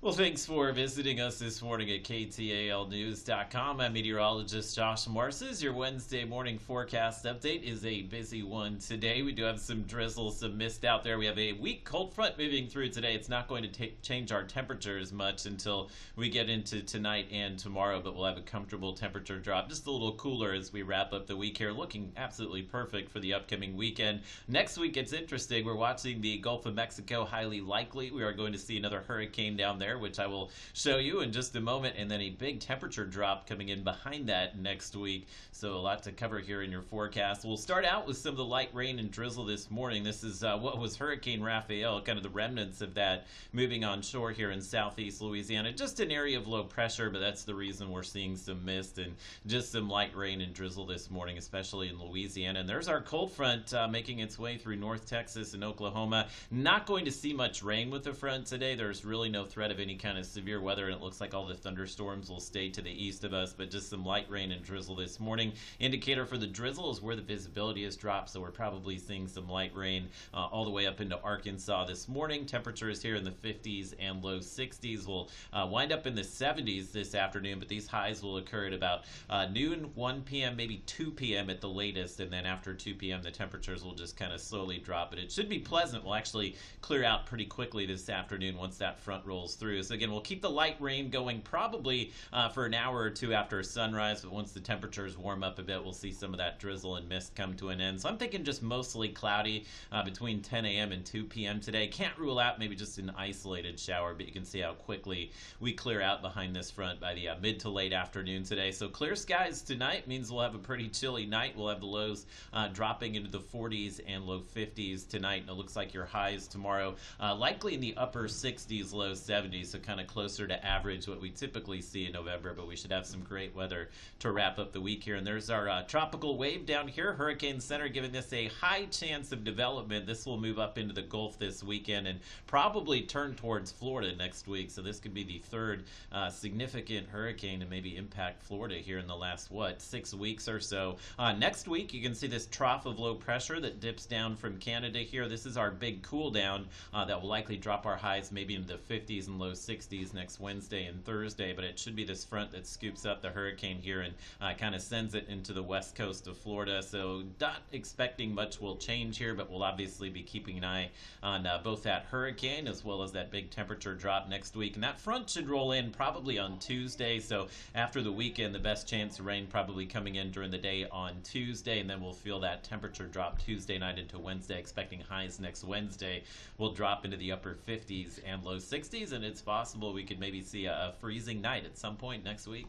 Well, thanks for visiting us this morning at KTALnews.com. I'm meteorologist Josh Marces. Your Wednesday morning forecast update is a busy one today. We do have some drizzle, some mist out there. We have a weak cold front moving through today. It's not going to change our temperatures much until we get into tonight and tomorrow, but we'll have a comfortable temperature drop, just a little cooler as we wrap up the week here, looking absolutely perfect for the upcoming weekend. Next week, it's interesting. We're watching the Gulf of Mexico, highly likely. We are going to see another hurricane down there, which I will show you in just a moment, and then a big temperature drop coming in behind that next week. So a lot to cover here in your forecast. We'll start out with some of the light rain and drizzle this morning. This is what was Hurricane Raphael, kind of the remnants of that moving on shore here in southeast Louisiana. Just an area of low pressure, but that's the reason we're seeing some mist and just some light rain and drizzle this morning, especially in Louisiana. And there's our cold front making its way through North Texas and Oklahoma. Not going to see much rain with the front today. There's really no threat of any kind of severe weather, and it looks like all the thunderstorms will stay to the east of us, but just some light rain and drizzle this morning. Indicator for the drizzle is where the visibility has dropped, so we're probably seeing some light rain all the way up into Arkansas this morning. Temperatures here in the 50s and low 60s will wind up in the 70s this afternoon, but these highs will occur at about noon, 1 p.m., maybe 2 p.m. at the latest, and then after 2 p.m. the temperatures will just kind of slowly drop, but it should be pleasant. We'll actually clear out pretty quickly this afternoon once that front rolls through. So again, we'll keep the light rain going probably for an hour or two after sunrise, but once the temperatures warm up a bit, we'll see some of that drizzle and mist come to an end. So I'm thinking just mostly cloudy between 10 a.m. and 2 p.m. today. Can't rule out maybe just an isolated shower, but you can see how quickly we clear out behind this front by the mid to late afternoon today. So clear skies tonight means we'll have a pretty chilly night. We'll have the lows dropping into the 40s and low 50s tonight, and it looks like your highs tomorrow likely in the upper 60s, low 70s, so kind of closer to average what we typically see in November, but we should have some great weather to wrap up the week here. And there's our tropical wave down here, Hurricane Center giving this a high chance of development. This will move up into the Gulf this weekend and probably turn towards Florida next week, so this could be the third significant hurricane to maybe impact Florida here in the last, 6 weeks or so. Next week, you can see this trough of low pressure that dips down from Canada here. This is our big cool down that will likely drop our highs maybe into the 50s and low 60s next Wednesday and Thursday, but it should be this front that scoops up the hurricane here and kind of sends it into the west coast of Florida. So not expecting much will change here, but we'll obviously be keeping an eye on both that hurricane as well as that big temperature drop next week. And that front should roll in probably on Tuesday, so after the weekend, the best chance of rain probably coming in during the day on Tuesday, and then we'll feel that temperature drop Tuesday night into Wednesday, expecting highs next Wednesday will drop into the upper 50s and low 60s, and it's possible we could maybe see a freezing night at some point next week.